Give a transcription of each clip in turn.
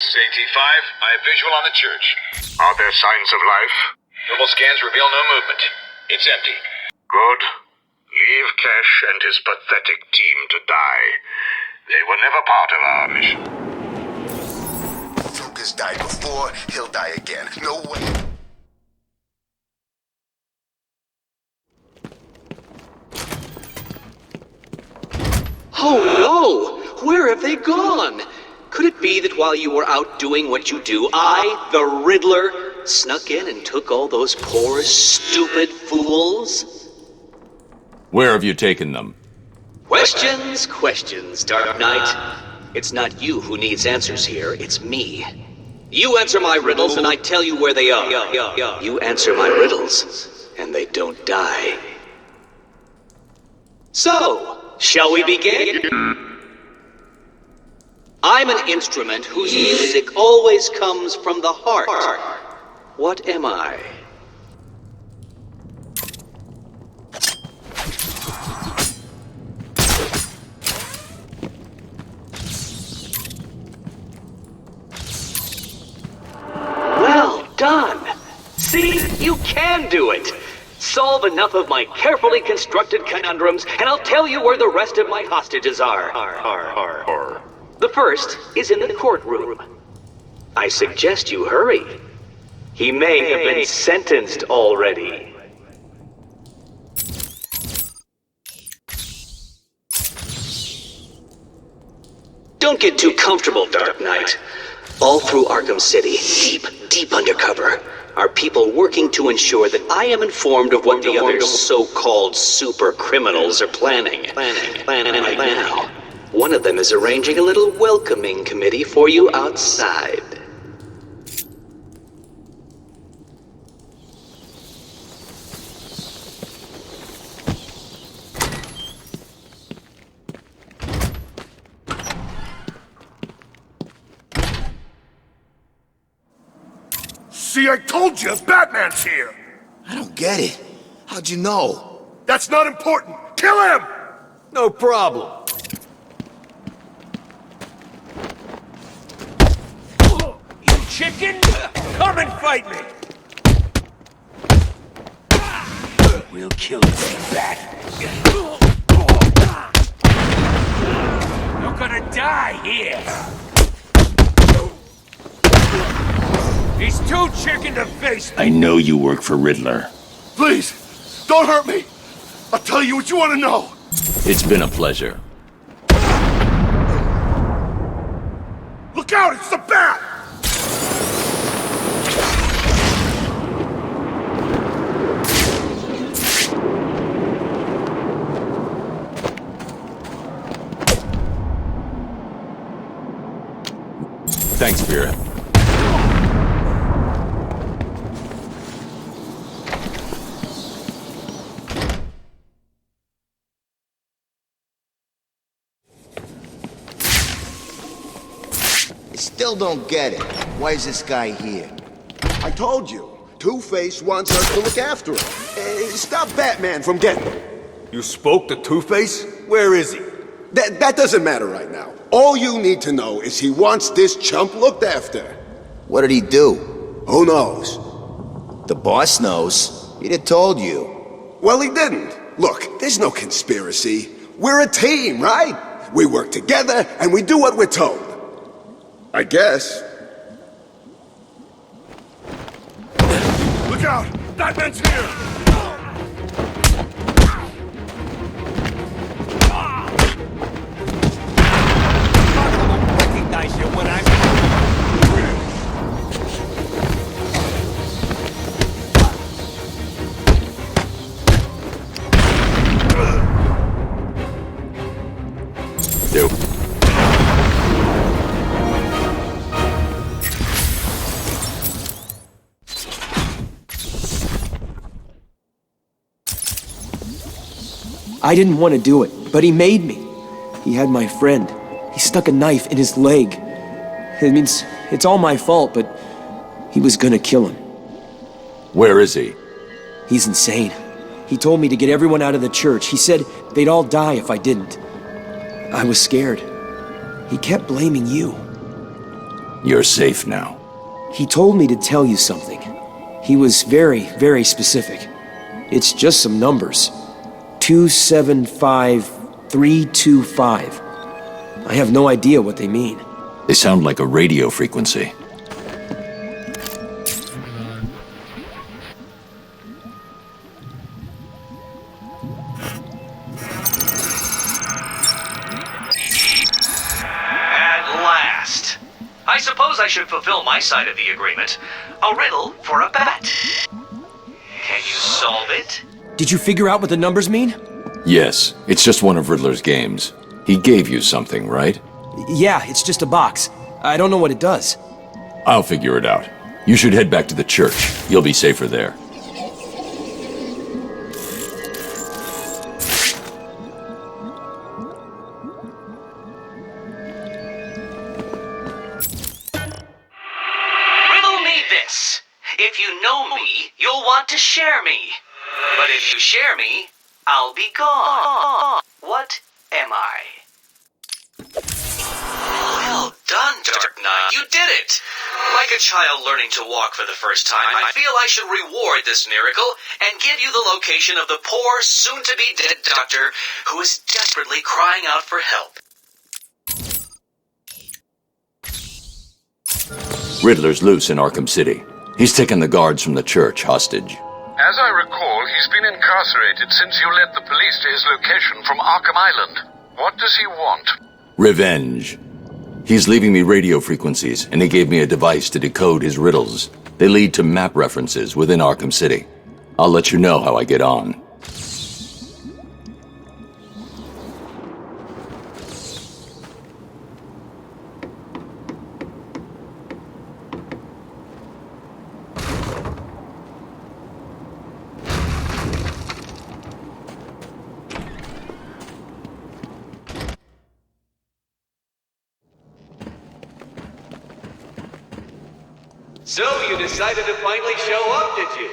CT-5, I have visual on the church. Are there signs of life? Thermal scans reveal no movement. It's empty. Good. Leave Cash and his pathetic team to die. They were never part of our mission. Joker's died before, he'll die again. No way. Oh no! Where have they gone? Could it be that while you were out doing what you do, I, the Riddler, snuck in and took all those poor, stupid fools? Where have you taken them? Questions, questions, Dark Knight. It's not you who needs answers here, it's me. You answer my riddles and I tell you where they are. You answer my riddles and they don't die. So, shall we begin? I'm an instrument whose music always comes from the heart. What am I? Well done! See, you can do it! Solve enough of my carefully constructed conundrums, and I'll tell you where the rest of my hostages are. The first is in the courtroom. I suggest you hurry. He may have been sentenced already. Don't get too comfortable, Dark Knight. All through Arkham City, deep undercover, are people working to ensure that I am informed of what the other so-called super criminals are planning right now. One of them is arranging a little welcoming committee for you outside. See, I told you, Batman's here! I don't get it. How'd you know? That's not important! Kill him! No problem. You chicken! Come and fight me! We'll kill this bat. You're gonna die here! He's too chicken to face me! I know you work for Riddler. Please, don't hurt me! I'll tell you what you want to know! It's been a pleasure. Look out, it's the bat! Thanks, Spirit. I still don't get it. Why is this guy here? I told you. Two-Face wants us to look after him. Stop Batman from getting him. You spoke to Two-Face? Where is he? That doesn't matter right now. All you need to know is he wants this chump looked after. What did he do? Who knows? The boss knows. He'd have told you. Well, he didn't. Look, there's no conspiracy. We're a team, right? We work together and we do what we're told. I guess. Look out! Batman's here! Recognize you when I'm... Nope. I didn't want to do it, but he made me. He had my friend. He stuck a knife in his leg. It means it's all my fault, but he was gonna kill him. Where is he? He's insane. He told me to get everyone out of the church. He said they'd all die if I didn't. I was scared. He kept blaming you. You're safe now. He told me to tell you something. He was very, very specific. It's just some numbers. 275325. I have no idea what they mean. They sound like a radio frequency. I suppose I should fulfill my side of the agreement. A riddle for a bat. Can you solve it? Did you figure out what the numbers mean? Yes, it's just one of Riddler's games. He gave you something, right? Yeah, it's just a box. I don't know what it does. I'll figure it out. You should head back to the church. You'll be safer there. If you know me, you'll want to share me. But if you share me, I'll be gone. What am I? Well done, Dark Knight. You did it! Like a child learning to walk for the first time, I feel I should reward this miracle and give you the location of the poor, soon-to-be-dead doctor who is desperately crying out for help. Riddler's loose in Arkham City. He's taken the guards from the church hostage. As I recall, he's been incarcerated since you led the police to his location from Arkham Island. What does he want? Revenge. He's leaving me radio frequencies, and he gave me a device to decode his riddles. They lead to map references within Arkham City. I'll let you know how I get on. So you decided to finally show up, did you?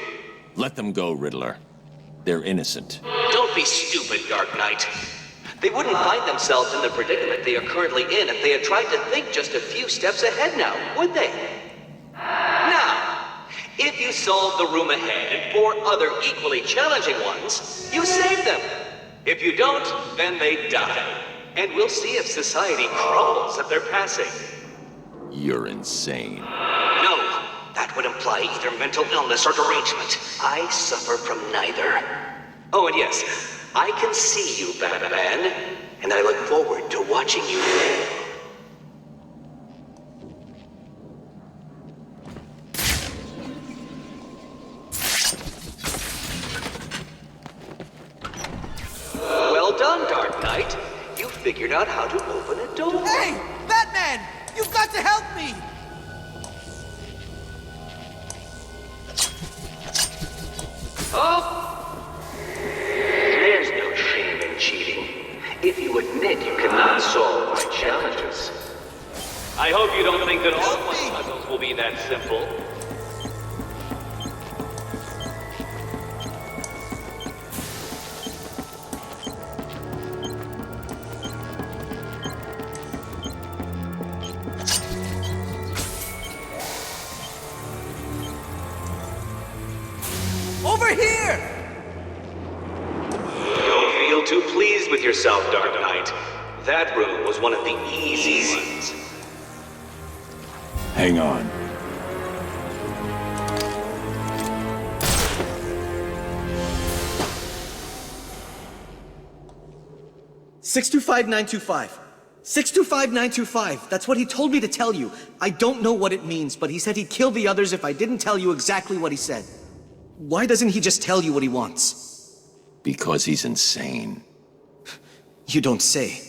Let them go, Riddler. They're innocent. Don't be stupid, Dark Knight. They wouldn't find themselves in the predicament they are currently in if they had tried to think just a few steps ahead now, would they? Now, if you solve the room ahead and 4 other equally challenging ones, you save them. If you don't, then they die. And we'll see if society crumbles at their passing. You're insane. No, that would imply either mental illness or derangement. I suffer from neither. Oh, and yes, I can see you, Batman, and I look forward to watching you fail. Well done, Dark Knight. You figured out how to open a door. Hey, Batman! You've got to help me! Oh! There's no shame in cheating. If you admit you cannot solve my challenges. I hope you don't think that all my puzzles will be that simple. Over here! Don't feel too pleased with yourself, Dark Knight. That room was one of the easy ones. Hang on. $625,925. 625,925. That's what he told me to tell you. I don't know what it means, but he said he'd kill the others if I didn't tell you exactly what he said. Why doesn't he just tell you what he wants? Because he's insane. You don't say.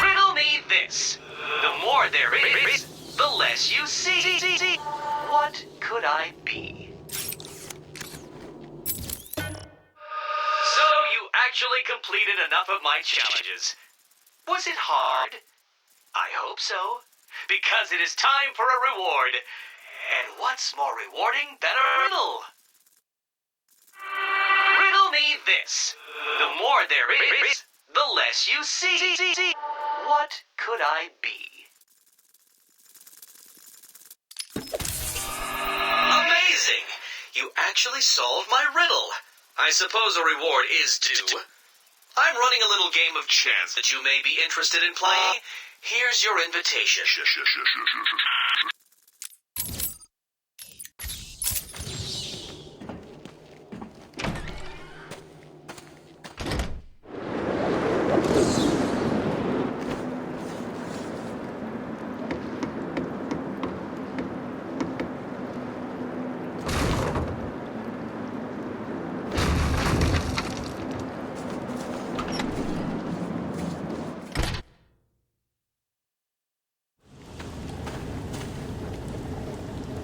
Riddle me this. The more there is, the less you see. What could I be? So you actually completed enough of my challenges. Was it hard? I hope so. Because it is time for a reward. And what's more rewarding than a riddle? Riddle me this. The more there is, the less you see. What could I be? Amazing! You actually solved my riddle. I suppose a reward is due. I'm running a little game of chance that you may be interested in playing. Here's your invitation.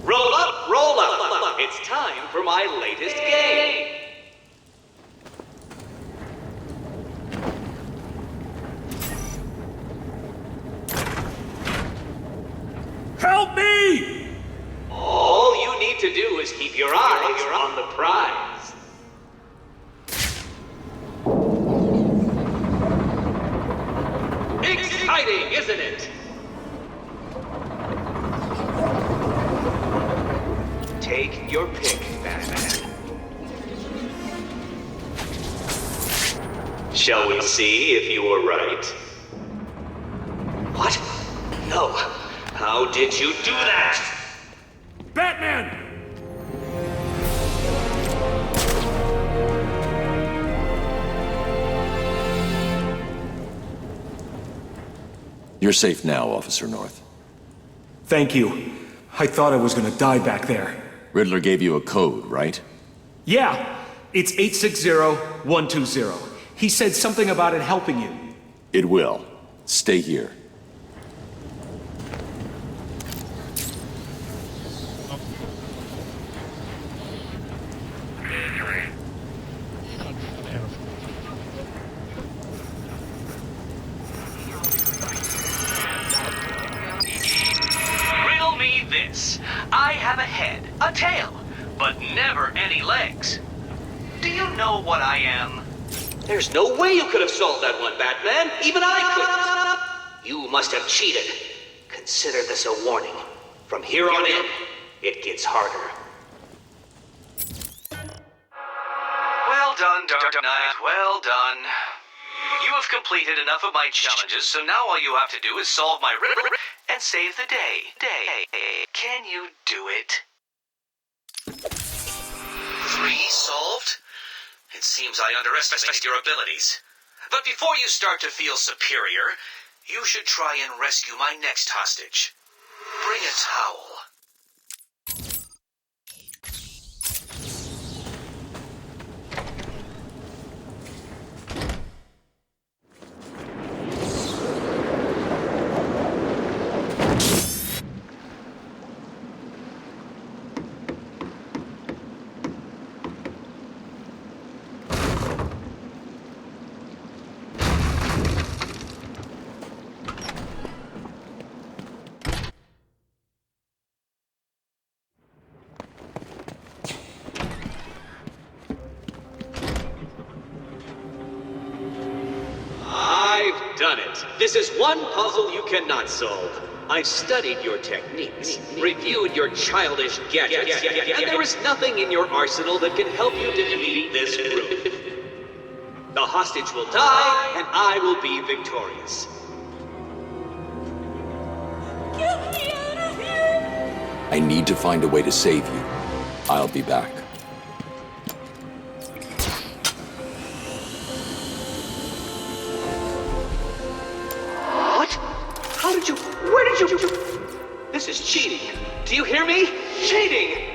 Roll up. It's time for my latest game. Help me! All you need to do is keep your eyes on the prize. Exciting, isn't it? Take your pick, Batman. Shall we see if you were right? What? No. How did you do that? Batman! You're safe now, Officer North. Thank you. I thought I was gonna die back there. Riddler gave you a code, right? Yeah, it's 860120. He said something about it helping you. It will. Stay here. Riddle me this. I have a head, a tail, but never any legs. Do you know what I am? There's no way you could have solved that one, Batman. Even I couldn't. You must have cheated. Consider this a warning. From here on in, it gets harder. Well done, Dark Knight. Well done. You have completed enough of my challenges, so now all you have to do is solve my riddle and save the day. Can you do it? 3 solved? It seems I underestimated your abilities. But before you start to feel superior, you should try and rescue my next hostage. Bring a towel. I've done it. This is one puzzle you cannot solve. I've studied your techniques, reviewed your childish gadgets, and there is nothing in your arsenal that can help you defeat this group. The hostage will die, and I will be victorious. Get me out of here! I need to find a way to save you. I'll be back. Where did you... This is cheating. Do you hear me? Cheating!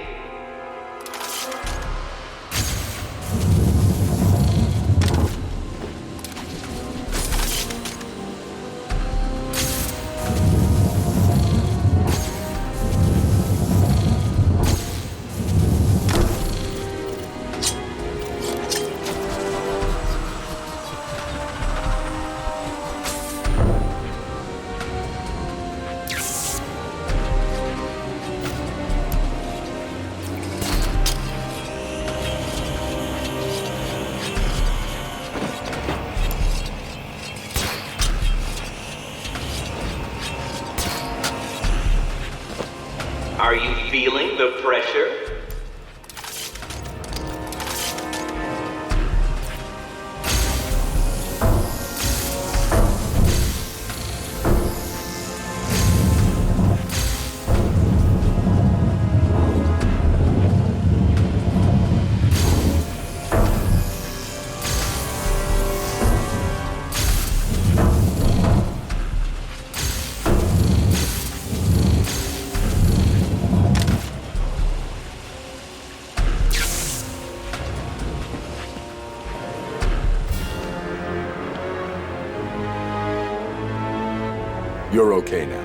You're okay now.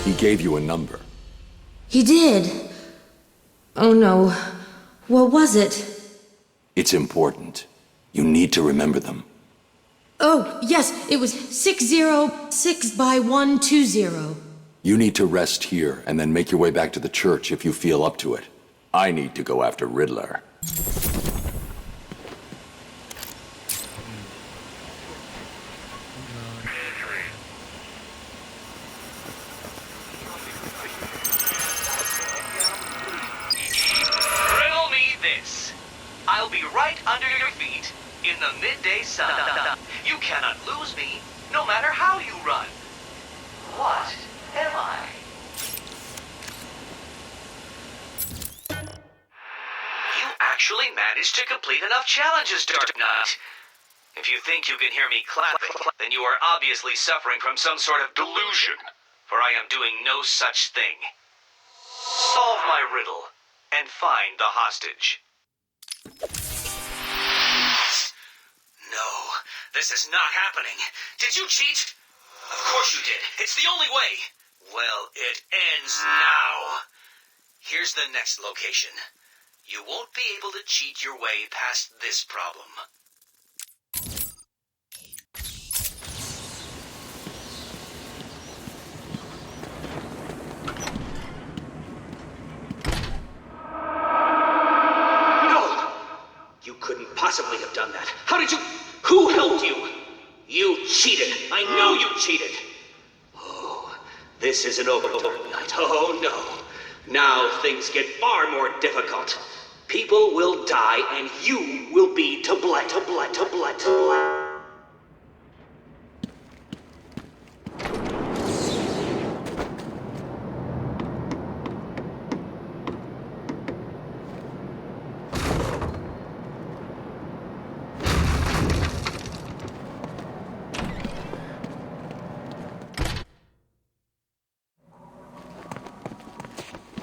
He gave you a number. He did. Oh no. What was it? It's important. You need to remember them. Oh, yes, it was 606 by 120. You need to rest here and then make your way back to the church if you feel up to it. I need to go after Riddler. Riddle me this. I'll be right under your feet in the midday sun. You cannot lose me, no matter how you run. What am I? You actually managed to complete enough challenges, Dark Knight. If you think you can hear me clapping, then you are obviously suffering from some sort of delusion, for I am doing no such thing. Solve my riddle and find the hostage. No, this is not happening. Did you cheat? Of course you did. It's the only way. Well, it ends now. Here's the next location. You won't be able to cheat your way past this problem. No! You couldn't possibly have done that. How did you... Who helped you? You cheated. I know you cheated. Oh, this isn't over, Dark Knight. Oh, no. Now things get far more difficult. People will die, and you will be to blame.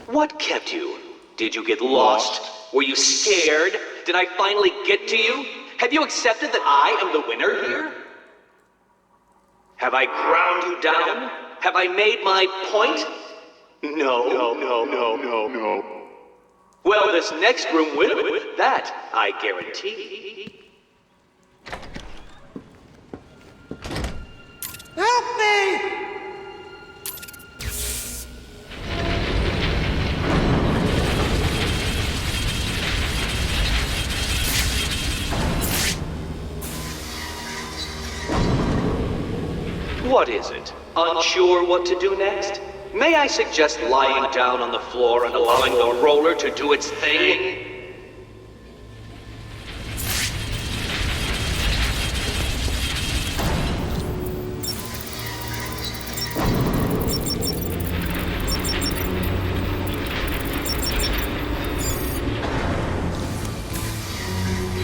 What kept you? Did you get lost? Were you scared? Did I finally get to you? Have you accepted that I am the winner here? Have I ground you down? Have I made my point? No. Well, this next room will. That I guarantee. Help me! What is it? Unsure what to do next? May I suggest lying down on the floor and allowing the roller to do its thing?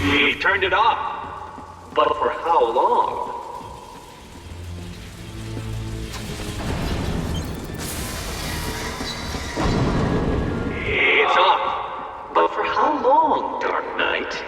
You've turned it off. But for how long? It's off. But for how long, Dark Knight?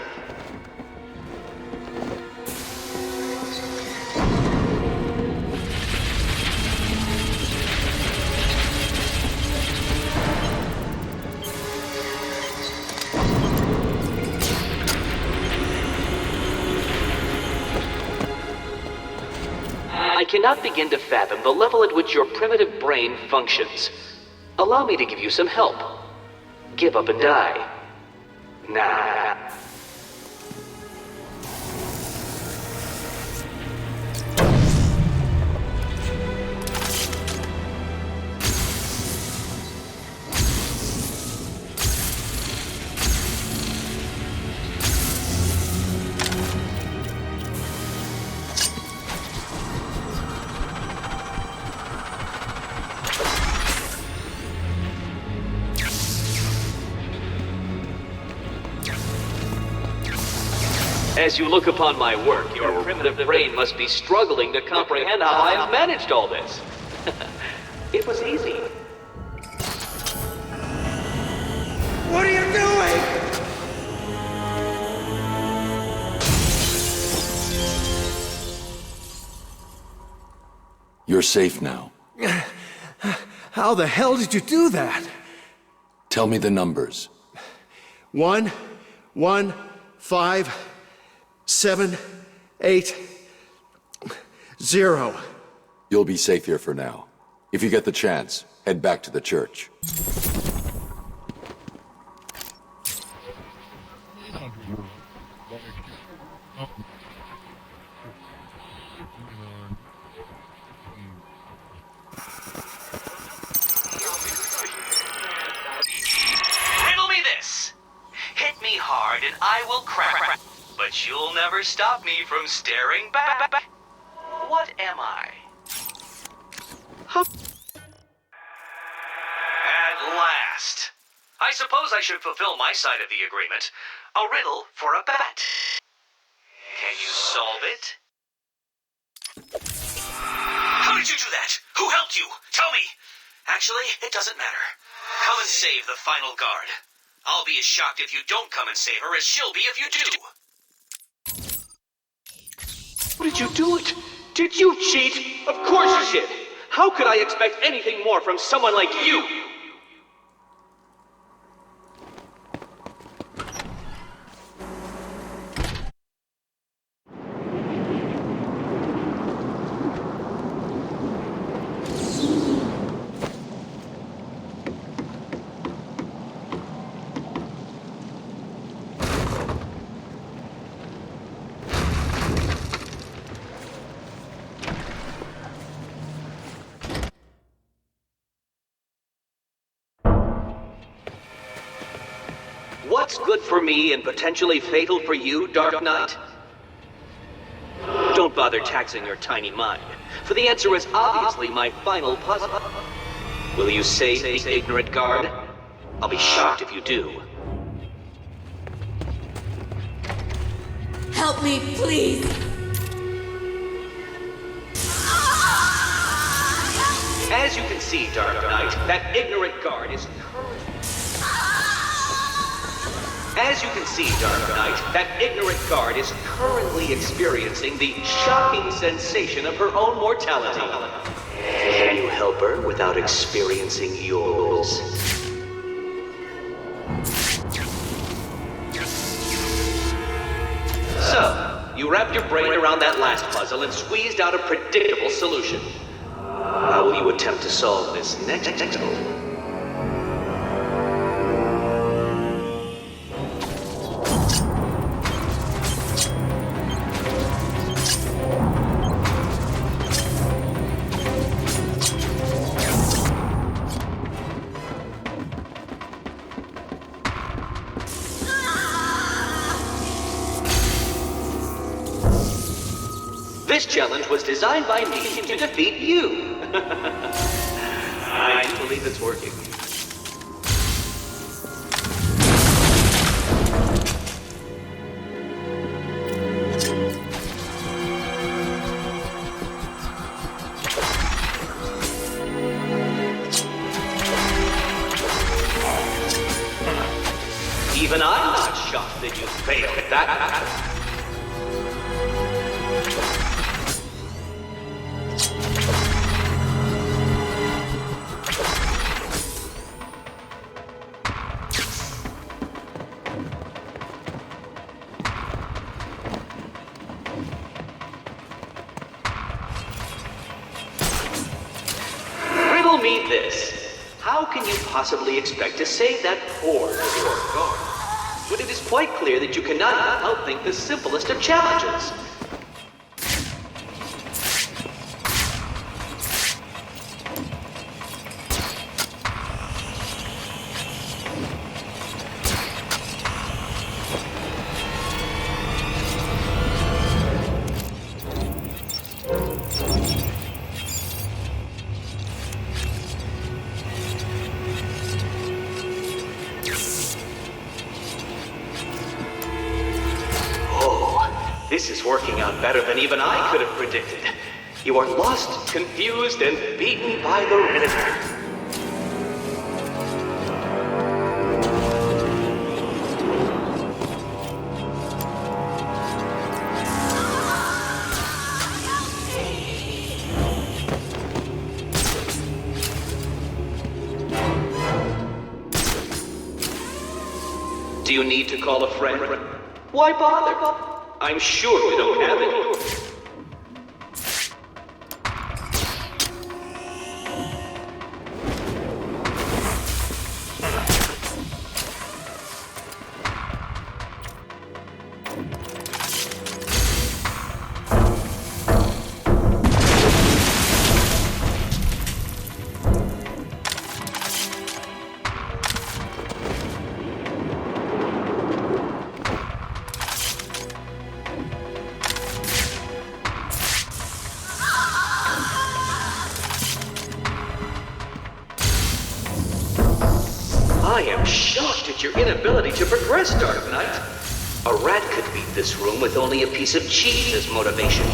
I cannot begin to fathom the level at which your primitive brain functions. Allow me to give you some help. Give up and die. Nah. As you look upon my work, your primitive brain must be struggling to comprehend how I have managed all this. It was easy. What are you doing? You're safe now. How the hell did you do that? Tell me the numbers. 1, 1, 5, 7, 8, 0. You'll be safe here for now. If you get the chance, head back to the church. Riddle me this. Hit me hard and I will crack. But you'll never stop me from staring back. What am I? At last. I suppose I should fulfill my side of the agreement. A riddle for a bat. Can you solve it? How did you do that? Who helped you? Tell me. Actually, it doesn't matter. Come and save the final guard. I'll be as shocked if you don't come and save her as she'll be if you do. How did you do it? Did you cheat? Of course you did. How could I expect anything more from someone like you? What's good for me and potentially fatal for you, Dark Knight? Don't bother taxing your tiny mind, for the answer is obviously my final puzzle. Will you save the ignorant guard? I'll be shocked if you do. Help me, please. As you can see, Dark Knight, that ignorant guard is currently experiencing the shocking sensation of her own mortality. Can you help her without experiencing yours? So, you wrapped your brain around that last puzzle and squeezed out a predictable solution. How will you attempt to solve this next puzzle? This challenge was designed by me to defeat you. I believe it's working. Even I'm not shocked that you failed at that. Riddle me this. How can you possibly expect to save that poor guard when it is quite clear that you cannot outthink the simplest of challenges? This is working out better than even I could have predicted. You are lost, confused, and beaten by the Riddler. Do you need to call a friend? Why bother? I'm sure we don't have it. I am shocked at your inability to progress, Dark Knight. A rat could beat this room with only a piece of cheese as motivation.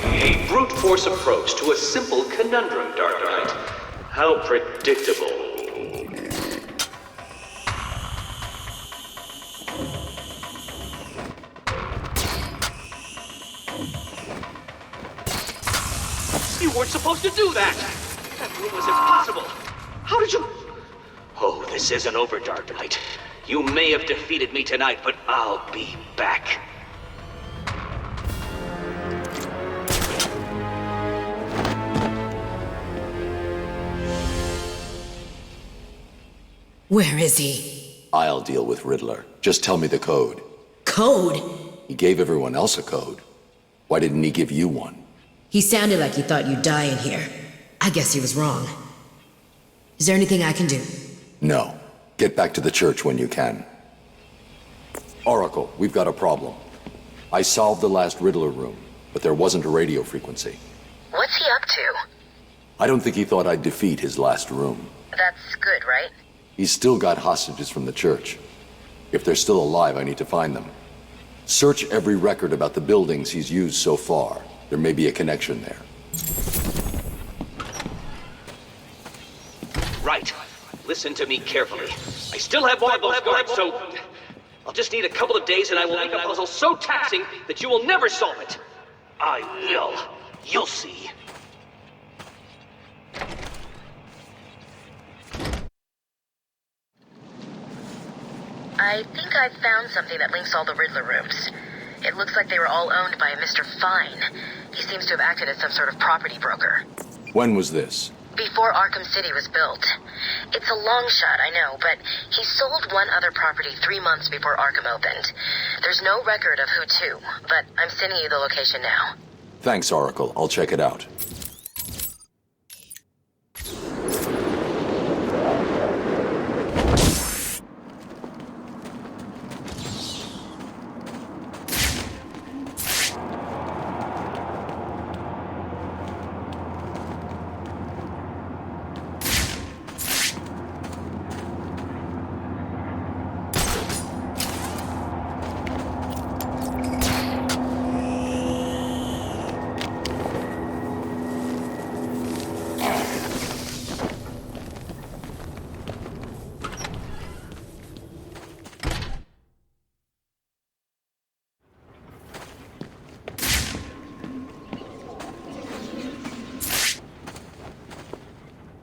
A brute force approach to a simple conundrum, Dark Knight. How predictable. You weren't supposed to do that! That room was impossible! How did you... Oh, this isn't over, Dark Knight. You may have defeated me tonight, but I'll be back. Where is he? I'll deal with Riddler. Just tell me the code. Code? He gave everyone else a code. Why didn't he give you one? He sounded like he thought you'd die in here. I guess he was wrong. Is there anything I can do? No. Get back to the church when you can. Oracle, we've got a problem. I solved the last Riddler room, but there wasn't a radio frequency. What's he up to? I don't think he thought I'd defeat his last room. That's good, right? He's still got hostages from the church. If they're still alive, I need to find them. Search every record about the buildings he's used so far. There may be a connection there. Right. Listen to me carefully. I still have more of those guards, so... I'll just need a couple of days and I will make a puzzle so taxing that you will never solve it. I will. You'll see. I think I've found something that links all the Riddler rooms. It looks like they were all owned by a Mr. Fine. He seems to have acted as some sort of property broker. When was this? Before Arkham City was built. It's a long shot, I know, but he sold one other property 3 months before Arkham opened. There's no record of who to, but I'm sending you the location now. Thanks, Oracle. I'll check it out.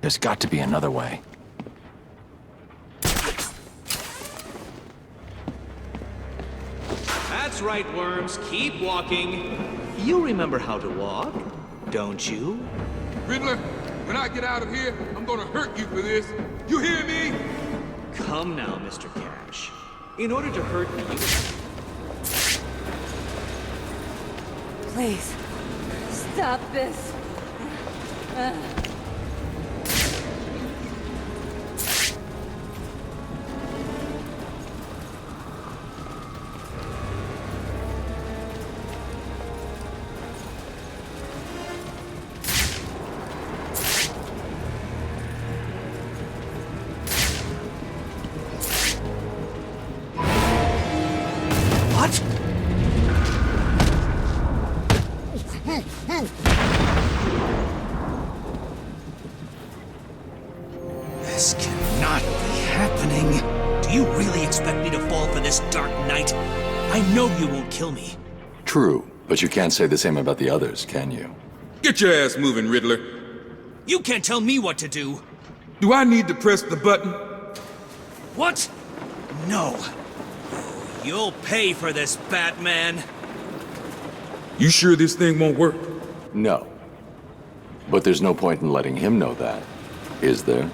There's got to be another way. That's right, Worms. Keep walking. You remember how to walk, don't you? Riddler, when I get out of here, I'm gonna hurt you for this. You hear me? Come now, Mr. Cash. In order to hurt me, Please, stop this. This cannot be happening. Do you really expect me to fall for this Dark Knight? I know you won't kill me. True, but you can't say the same about the others, can you? Get your ass moving, Riddler. You can't tell me what to do. Do I need to press the button? What? No. You'll pay for this, Batman. You sure this thing won't work? No. But there's no point in letting him know that, is there?